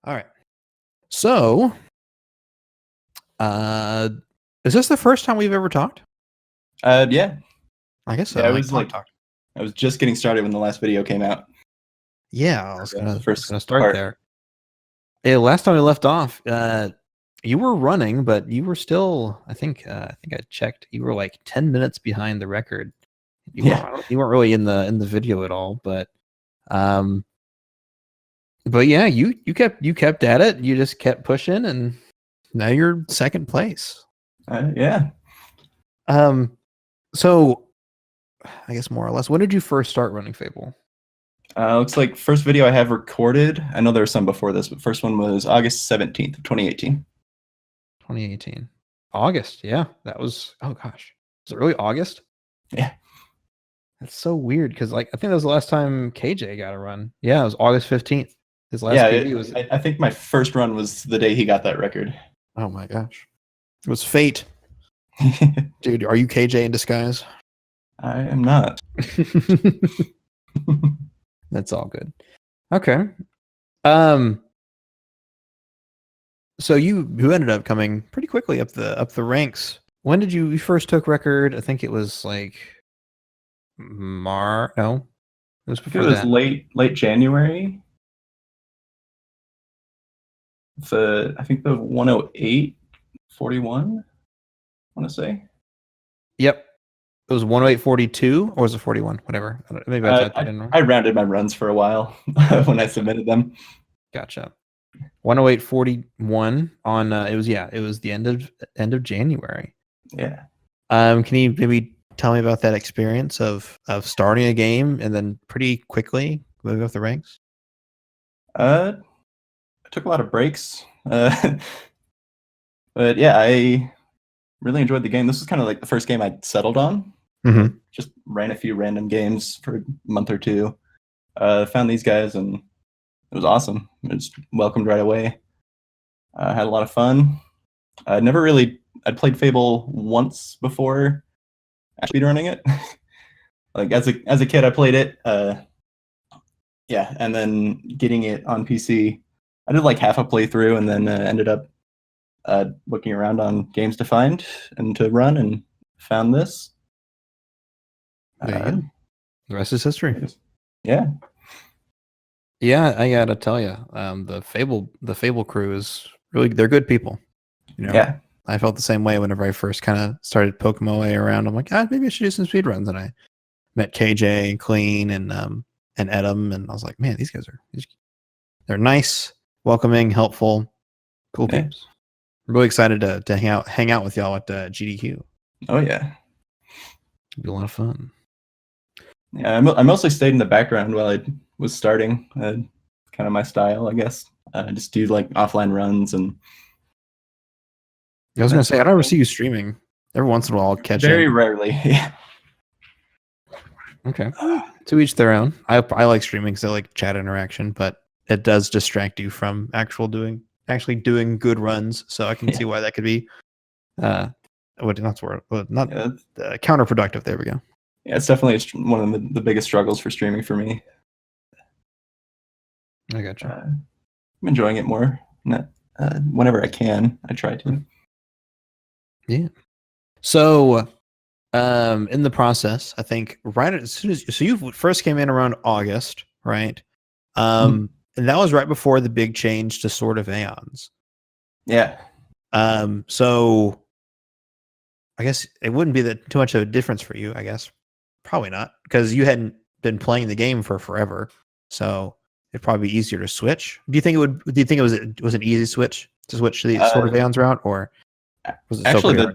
All right. So, is this the first time we've ever talked? Yeah. I guess so. Yeah, I was just getting started when the last video came out. Yeah, I was gonna start part. there. Yeah, last time we left off, you were running, but you were still. I think I checked. You were like 10 minutes behind the record. You weren't really in the video at all, but yeah, you kept at it. You just kept pushing, and now you're second place. Yeah. So I guess more or less, when did you first start running Fable? Looks like first video I have recorded. I know there was some before this, but first one was August 17th, 2018. 2018. August, yeah. That was, oh gosh. Was it really August? Yeah. That's so weird because like I think that was the last time KJ got a run. Yeah, it was August 15th. His last PB was I think my first run was the day he got that record. Oh my gosh. It was fate. Dude, are you KJ in disguise? I am not. That's all good. Okay. So you ended up coming pretty quickly up the ranks. When did you first took record? I think it was like no. It was before that. Late January. I think the 108.41, I want to say. Yep. It was 108.42 or was it 41? Whatever. Maybe I rounded my runs for a while when I submitted them. Gotcha. 108.41 on it was the end of January. Yeah. Can you maybe tell me about that experience of starting a game and then pretty quickly moving up the ranks? I took a lot of breaks. But yeah, I really enjoyed the game. This was kind of like the first game I settled on. Mm-hmm. Just ran a few random games for a month or two. Found these guys and it was awesome. It was welcomed right away. Had a lot of fun. I'd played Fable once before actually running it. Like as a kid, I played it. Yeah, and then getting it on PC, I did like half a playthrough, and then ended up looking around on games to find and to run, and found this. There you go. The rest is history. Yeah. Yeah, I gotta tell you, the Fable crew is they're good people. You know? Yeah. I felt the same way whenever I first kind of started poking my way around. I'm like, maybe I should do some speedruns. And I met KJ and Clean and Edom, and I was like, man, these guys they're nice, welcoming, helpful, cool peeps. I'm really excited to hang out with y'all at GDQ. Oh yeah, it'll be a lot of fun. Yeah, I mostly stayed in the background while I was starting. Kind of my style, I guess. Just do like offline runs and. I was gonna say I don't ever see you streaming. Every once in a while, I'll catch Very in. rarely. Yeah. Okay. To each their own. I like streaming because I like chat interaction, but it does distract you from actually doing good runs. So I can see why that could be counterproductive. There we go. Yeah, it's definitely one of the biggest struggles for streaming for me. I gotcha. I'm enjoying it more. Whenever I can, I try to. Yeah. So, in the process, I think right as soon as you first came in around August, right? And that was right before the big change to Sword of Aeons. Yeah. So I guess it wouldn't be too much of a difference for you. I guess probably not because you hadn't been playing the game for forever. So it'd probably be easier to switch. Do you think it was an easy switch to switch to the Sword of Aeons route, or was it actually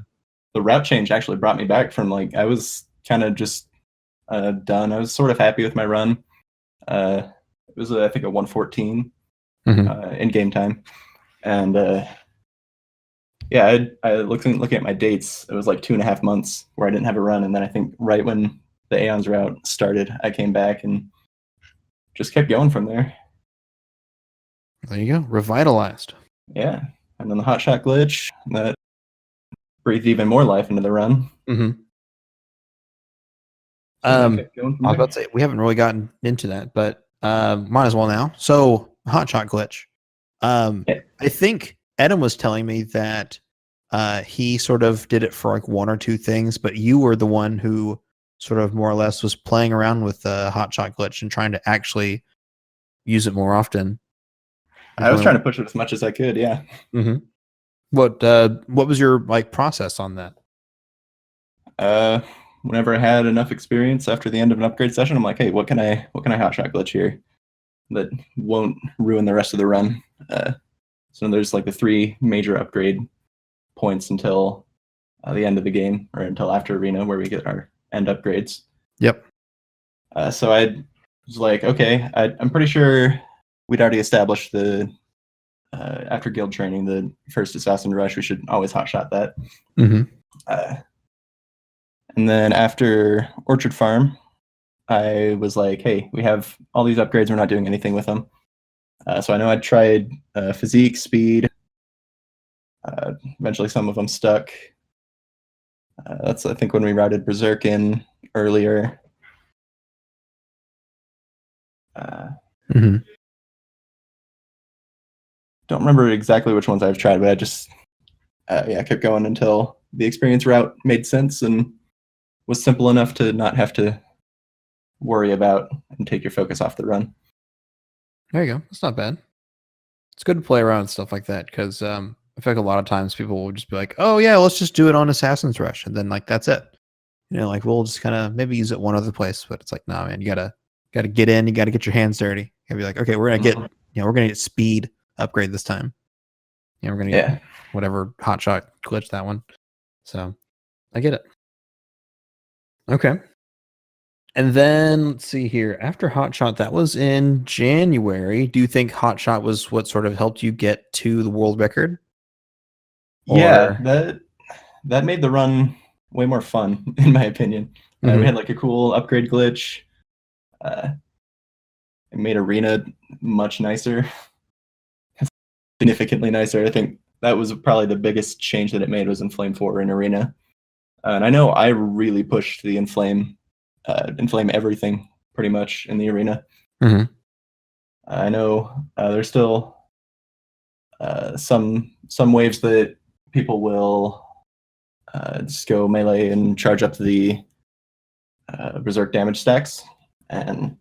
the route change actually brought me back from like I was kind of just done. I was sort of happy with my run. It was I think a 114 in game time, and yeah, I looking at my dates. It was like 2.5 months where I didn't have a run, and then I think right when the Aeons route started, I came back and just kept going from there. There you go, revitalized. Yeah, and then the hotshot glitch that breathed even more life into the run. I was about to say we haven't really gotten into that, but might as well now. So hotshot glitch. I think Adam was telling me that he sort of did it for like one or two things, but you were the one who sort of more or less was playing around with the hotshot glitch and trying to actually use it more often. I was trying to push it as much as I could. Yeah. Mm-hmm. What was your like process on that? Whenever I had enough experience after the end of an upgrade session, I'm like, hey, what can I hotshot glitch here that won't ruin the rest of the run? So there's like the 3 major upgrade points until the end of the game, or until after arena, where we get our end upgrades. Yep. So I was like, okay, I'm pretty sure we'd already established the after guild training, the first assassin rush, we should always hotshot that. Mm-hmm. And then after Orchard Farm, I was like, hey, we have all these upgrades, we're not doing anything with them. So I know I tried physique, speed. Eventually some of them stuck. That's, I think, when we routed Berserk in earlier. Mm-hmm. Don't remember exactly which ones I've tried, but I just kept going until the experience route made sense and was simple enough to not have to worry about and take your focus off the run. There you go. That's not bad. It's good to play around with stuff like that because I feel like a lot of times people will just be like, "Oh yeah, let's just do it on Assassin's Rush," and then like that's it. You know, like we'll just kind of maybe use it one other place, but it's like, nah, man, you gotta get in, you gotta get your hands dirty. You gotta be like, okay, we're gonna get speed upgrade this time. You know, we're gonna get whatever hotshot glitch that one. So I get it. Okay. And then let's see here. After Hotshot, that was in January. Do you think Hotshot was what sort of helped you get to the world record? Yeah, that made the run way more fun, in my opinion. We had like a cool upgrade glitch. It made arena much nicer, significantly nicer. I think that was probably the biggest change that it made was Inflame 4 in arena. And I know I really pushed the Inflame everything pretty much in the arena. Mm-hmm. I know there's still some waves that people will just go melee and charge up the Berserk damage stacks, and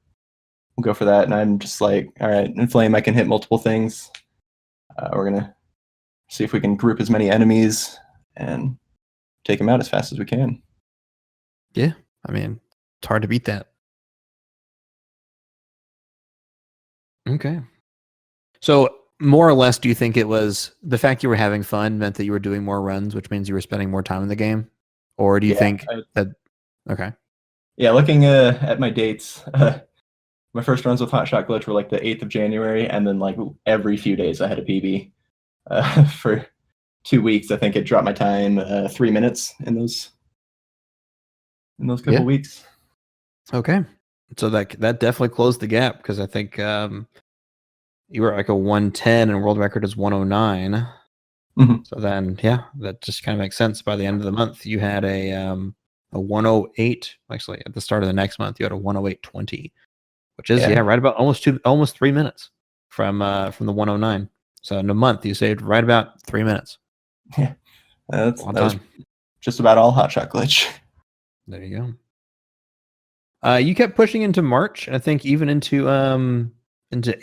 we'll go for that. And I'm just like, all right, Inflame, I can hit multiple things. We're gonna see if we can group as many enemies and take them out as fast as we can. Yeah, I mean, it's hard to beat that. Okay. So more or less, do you think it was the fact you were having fun meant that you were doing more runs, which means you were spending more time in the game? Or do you think that... Okay. Yeah, looking at my dates, my first runs with Hotshot Glitch were like the 8th of January, and then like every few days I had a PB. For 2 weeks, I think it dropped my time 3 minutes in those couple weeks. Okay. So that definitely closed the gap, because I think you were like a 110 and world record is 109. Mm-hmm. So then, yeah, that just kind of makes sense. By the end of the month, you had a 108. Actually, at the start of the next month, you had a 108.20, which is right about almost 3 minutes from the 109. So in a month, you saved right about 3 minutes. Yeah, that was just about all Hotshot Glitch. There you go. You kept pushing into March, and I think even into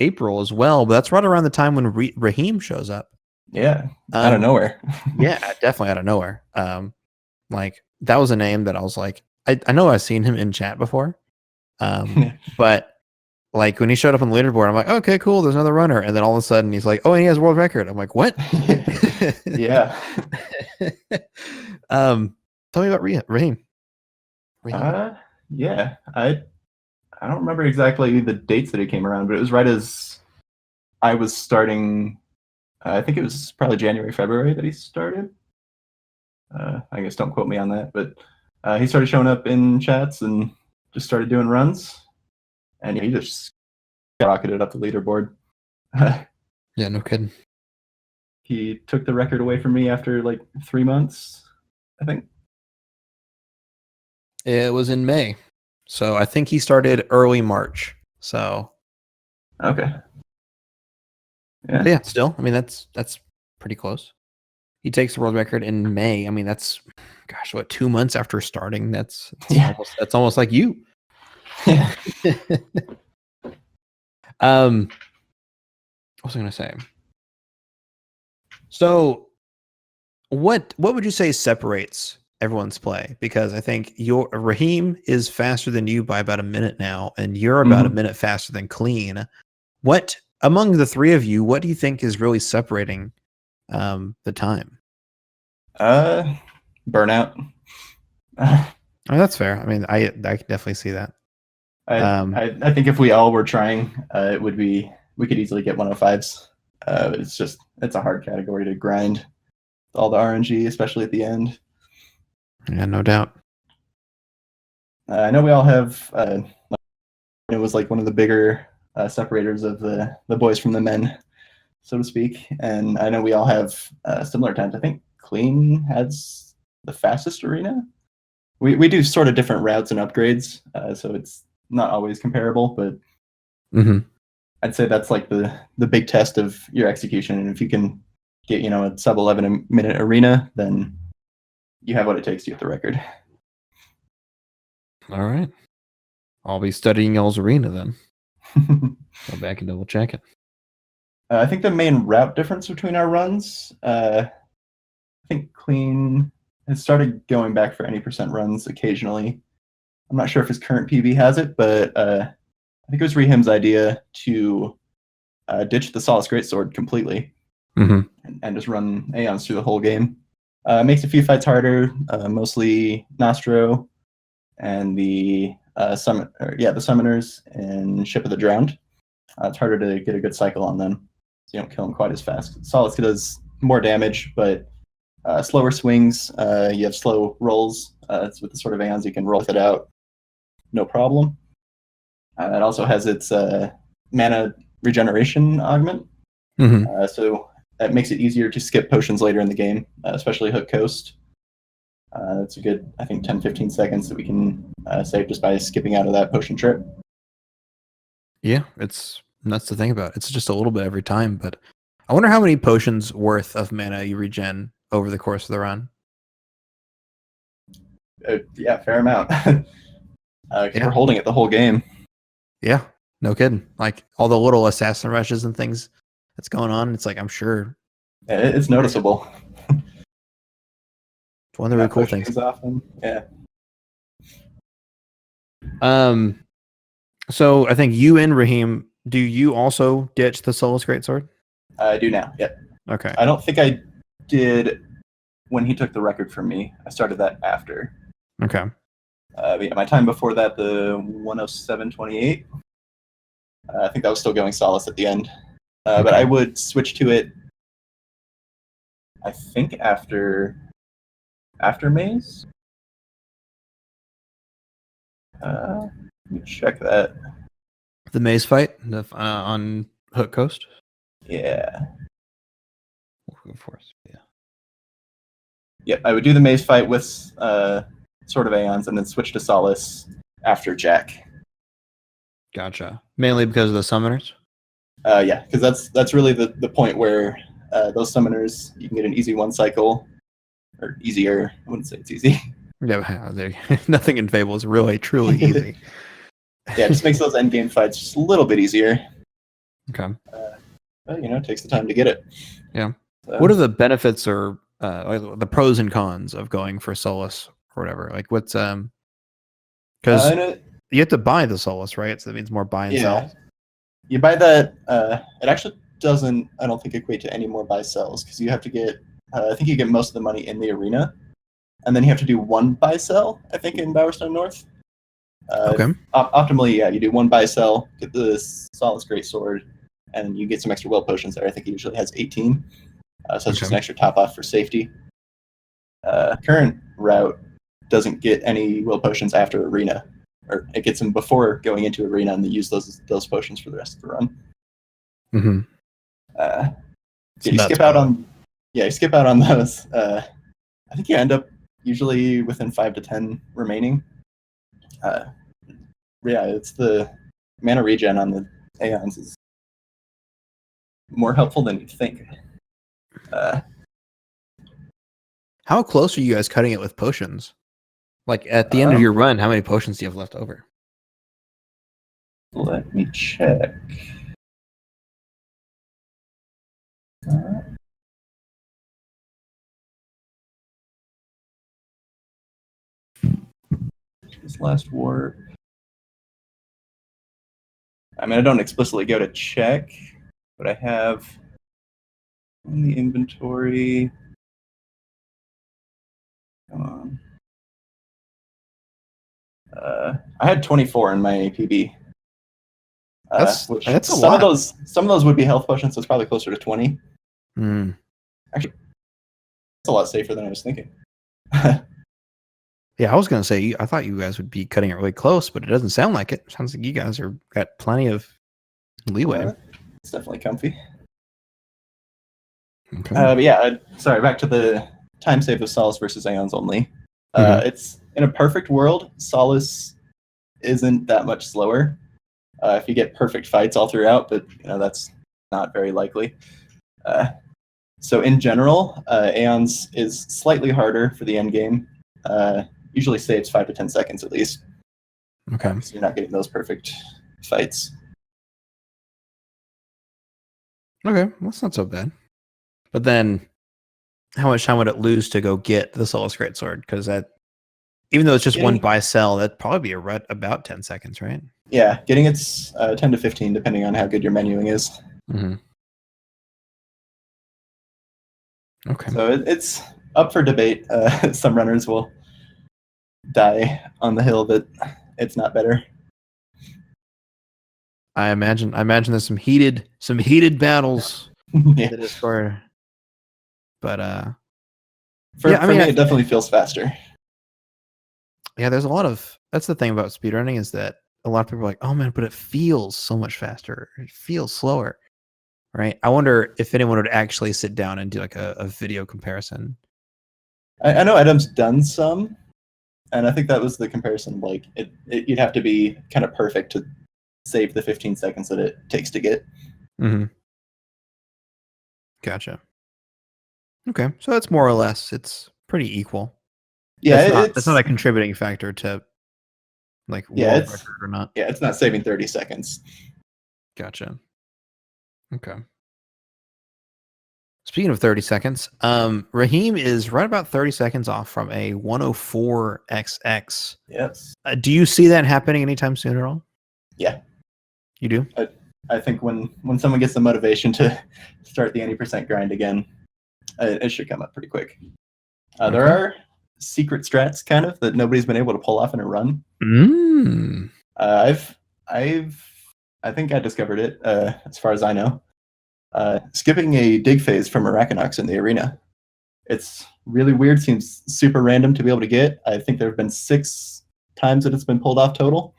April as well. But that's right around the time when Raheem shows up. Yeah, out of nowhere. Yeah, definitely out of nowhere. Like that was a name that I was like, I know I've seen him in chat before, but like when he showed up on the leaderboard, I'm like, okay, cool, there's another runner, and then all of a sudden he's like, oh, and he has world record. I'm like, what? Yeah. Tell me about Raheem. Yeah, I don't remember exactly the dates that he came around, but it was right as I was starting. I think it was probably January, February that he started. I guess don't quote me on that, but he started showing up in chats and just started doing runs, and he just rocketed up the leaderboard. Yeah, no kidding. He took the record away from me after like 3 months, I think. It was in May, so I think he started early March. So okay. But yeah, still, I mean, that's pretty close. He takes the world record in May. I mean, that's, gosh, what, 2 months after starting? That's almost like you. Yeah. What was I going to say? So, what would you say separates everyone's play? Because I think your Raheem is faster than you by about a minute now, and you're about a minute faster than Clean. What among the three of you, what do you think is really separating the time? Burnout. Oh, that's fair. I mean, I can definitely see that. I think if we all were trying, it would be, we could easily get 105s. It's a hard category to grind. All the RNG, especially at the end. Yeah, no doubt. I know we all have. It was like one of the bigger separators of the boys from the men, so to speak. And I know we all have similar times. I think Clean has the fastest arena. We do sort of different routes and upgrades, so it's not always comparable. But I'd say that's like the big test of your execution. And if you can get a sub 11-minute arena, then you have what it takes to get the record. All right. I'll be studying y'all's arena then. Go back and double check it. I think the main route difference between our runs, I think Clean has started going back for any percent runs occasionally. I'm not sure if his current PB has it, but I think it was Rehim's idea to ditch the Solace Greatsword completely and just run Aeons through the whole game. Makes a few fights harder, mostly Nostro and the Summoners and Ship of the Drowned. It's harder to get a good cycle on them, so you don't kill them quite as fast. Solace does more damage, but slower swings. You have slow rolls. It's with the sort of Aeons you can roll it out, no problem. It also has its mana regeneration augment, so that makes it easier to skip potions later in the game, especially Hook Coast. It's a good, I think, 10-15 seconds that we can save just by skipping out of that potion trip. Yeah, it's nuts to think about. It's just a little bit every time, but I wonder how many potions worth of mana you regen over the course of the run. Yeah, fair amount. We're holding it the whole game. Yeah, no kidding. Like all the little assassin rushes and things that's going on. It's like, I'm sure it's noticeable. It's one of the really cool things. Often. Yeah. So I think you and Raheem, do you also ditch the Solace Greatsword? I do now. Yeah. Okay. I don't think I did when he took the record from me. I started that after. Okay. Yeah, my time before that, the 107.28. I think that was still going Solace at the end. But I would switch to it, I think, after Maze. Let me check that. The Maze fight on Hook Coast? Yeah. Of course. Yeah. Yep, I would do the Maze fight with sort of Aeons and then switch to Solace after Jack. Gotcha. Mainly because of the summoners? Yeah, because that's really the point where those summoners, you can get an easy one cycle, or easier. I wouldn't say it's easy. Yeah, nothing in Fable is really, truly easy. Yeah, it just makes those endgame fights just a little bit easier. Okay. But, it takes the time to get it. Yeah. So, what are the benefits or the pros and cons of going for Solace or whatever? Like, what's because you have to buy the Solace, right? So that means more buy and sell. You buy that. It actually doesn't, I don't think, equate to any more buy sells, because you have to get, I think you get most of the money in the arena, and then you have to do one buy sell, I think, in Bowerstone North. Okay. Optimally, yeah, you do one buy sell, get the Solace Greatsword, and you get some extra will potions there. I think it usually has 18. So it's just an extra top off for safety. Current route doesn't get any will potions after arena, or it gets them before going into arena, and they use those potions for the rest of the run. You skip out on those. I think you end up usually within 5 to 10 remaining. Yeah, it's the mana regen on the Aeons is more helpful than you'd think. How close are you guys cutting it with potions? Like at the end of your run, how many potions do you have left over? Let me check. This last war. I mean, I don't explicitly go to check, but I have in the inventory. Come on. I had 24 in my PB. That's a some lot. Some of those would be health potions, so it's probably closer to 20. Actually, it's a lot safer than I was thinking. Yeah, I was gonna say I thought you guys would be cutting it really close, but it doesn't sound like it. Sounds like you guys are got plenty of leeway. It's definitely comfy. Okay. But yeah, sorry. Back to the time save of Solace versus Aeons only. It's in a perfect world, Solace isn't that much slower. If you get perfect fights all throughout, but that's not very likely. So in general, Aeons is slightly harder for the end game. Usually saves 5 to 10 seconds at least. Okay. So you're not getting those perfect fights. Okay, well, that's not so bad. But then, how much time would it lose to go get the Solace Greatsword? Because that, even though it's just one buy sell, that'd probably be about 10 seconds, right? Yeah, getting it's 10 to 15, depending on how good your menuing is. Okay. So it's up for debate. Some runners will die on the hill that it's not better. I imagine there's some heated battles in the Discord. But for me, it definitely feels faster. Yeah, there's a lot of that's the thing about speedrunning is that a lot of people are like, oh man, but it feels so much faster. It feels slower. Right? I wonder if anyone would actually sit down and do like a video comparison. I know Adam's done some, and I think that was the comparison. Like you'd have to be kind of perfect to save the 15 seconds that it takes to get. Gotcha. Okay, so that's more or less it's pretty equal. Yeah, it's not a contributing factor to like world record or not. Yeah, it's not saving 30 seconds. Gotcha. Okay. Speaking of 30 seconds, Raheem is right about 30 seconds off from a 104XX. Yes. Do you see that happening anytime soon at all? Yeah. You do? I think when someone gets the motivation to start the 80% grind again, it should come up pretty quick. There are secret strats kind of that nobody's been able to pull off in a run. I think I discovered it as far as I know. Skipping a dig phase from Arachnox in the arena. It's really weird, seems super random to be able to get. I think there have been 6 times that it's been pulled off total.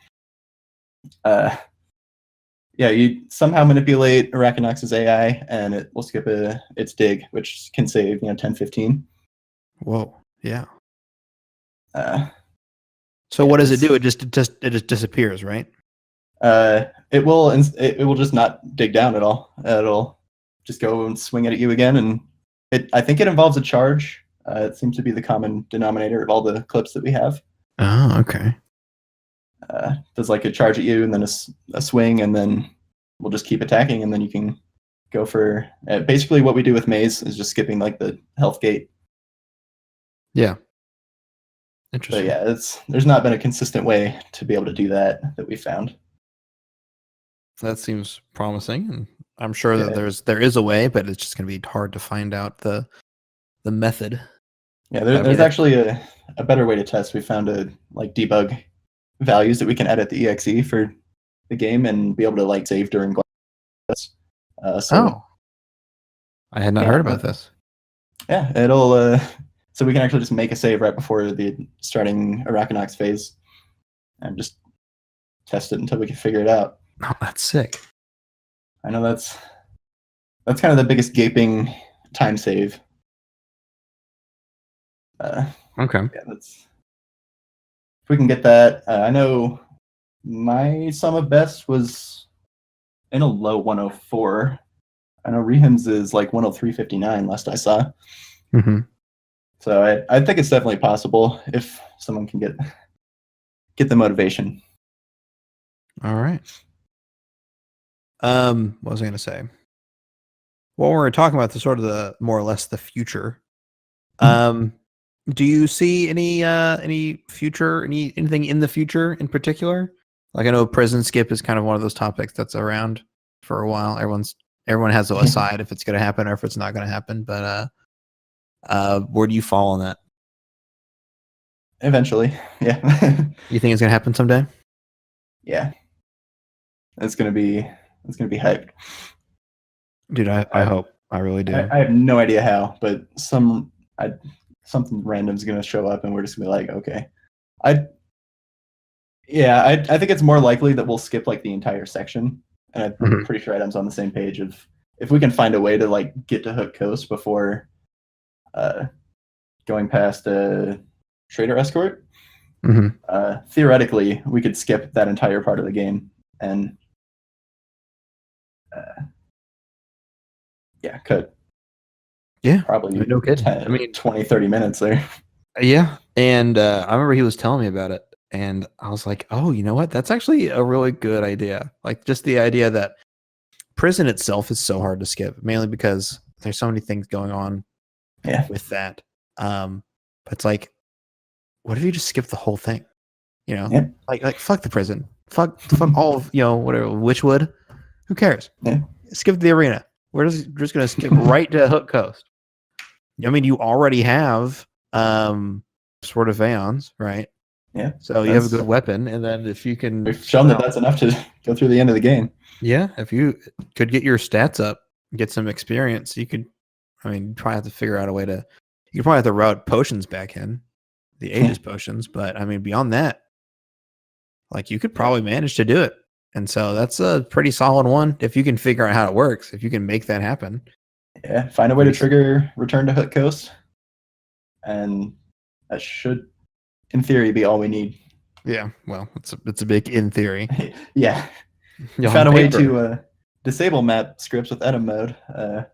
Yeah, you somehow manipulate Arachnox's AI and it will skip its dig, which can save 10-15. Whoa, yeah. So what does it do? It just disappears, right? It will just not dig down at all. It'll just go and swing it at you again, and I think it involves a charge. It seems to be the common denominator of all the clips that we have. Oh, okay. Does like a charge at you and then a swing, and then we'll just keep attacking, and then you can go for basically what we do with Maze is just skipping like the health gate. Yeah. Interesting. But yeah, there's not been a consistent way to be able to do that we found. That seems promising, and I'm sure that there is a way, but it's just going to be hard to find out the method. Yeah, there's actually a better way to test. We found debug values that we can edit the exe for the game and be able to like save during glass. I had not heard about this. Yeah, it'll so we can actually just make a save right before the starting Arachnox phase and just test it until we can figure it out. Oh, that's sick. I know that's kind of the biggest gaping time save. Okay. Yeah, if we can get that. I know my sum of best was in a low 104. I know Rehim's is like 103.59 last I saw. Mm-hmm. So I think it's definitely possible if someone can get the motivation. All right. What was I going to say? Well, we're talking about the sort of the more or less the future. Do you see any future, anything in the future in particular? Like I know prison skip is kind of one of those topics that's around for a while. Everyone has to decide if it's going to happen or if it's not going to happen. But where do you fall on that? Eventually, yeah. You think it's going to happen someday? Yeah, it's gonna be hyped. Dude, I hope. I really do. I have no idea how, but something random's gonna show up, and we're just gonna be like, okay. I think it's more likely that we'll skip like the entire section, and I'm pretty sure Adam's on the same page of if we can find a way to like get to Hook Coast before going past a trader escort. Theoretically, we could skip that entire part of the game, and could. Yeah, probably no kidding. 20, 30 minutes there. Yeah, and I remember he was telling me about it, and I was like, oh, you know what? That's actually a really good idea. Like just the idea that prison itself is so hard to skip, mainly because there's so many things going on with that. But it's like, what if you just skip the whole thing? You know, like fuck the prison, fuck all of whatever Witchwood. Who cares? Yeah. Skip the arena. We're just gonna skip right to Hook Coast. I mean, you already have Sword of Aeons, right? Yeah. So you have a good weapon, and then if you can, we've shown that that's enough to go through the end of the game. Yeah, if you could get your stats up, get some experience, you could. I mean, you probably have to figure out a way to. You probably have to route potions back in, the Aegis potions. But I mean, beyond that, like you could probably manage to do it. And so that's a pretty solid one if you can figure out how it works. If you can make that happen. Yeah, find a way to trigger return to Hook Coast, and that should, in theory, be all we need. Yeah, well, it's a big in theory. Yeah, we found a way to disable map scripts with edit mode.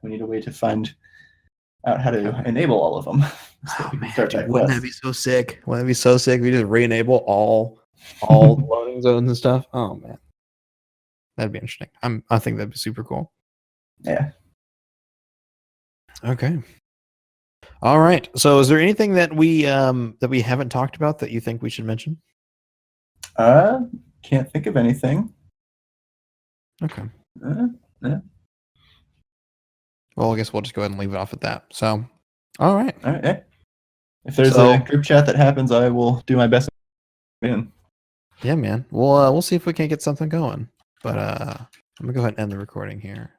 We need a way to find out how to enable all of them. So oh, man, dude, wouldn't that be so sick? Wouldn't that be so sick? We just re-enable all loading zones and stuff. Oh man, that'd be interesting. I think that'd be super cool. Yeah. Okay. All right. So, is there anything that we haven't talked about that you think we should mention? Can't think of anything. Okay. Yeah. Well, I guess we'll just go ahead and leave it off at that. So, all right. All right. Yeah. If there's a group chat that happens, I will do my best. Yeah, man. We'll see if we can get something going. But I'm gonna go ahead and end the recording here.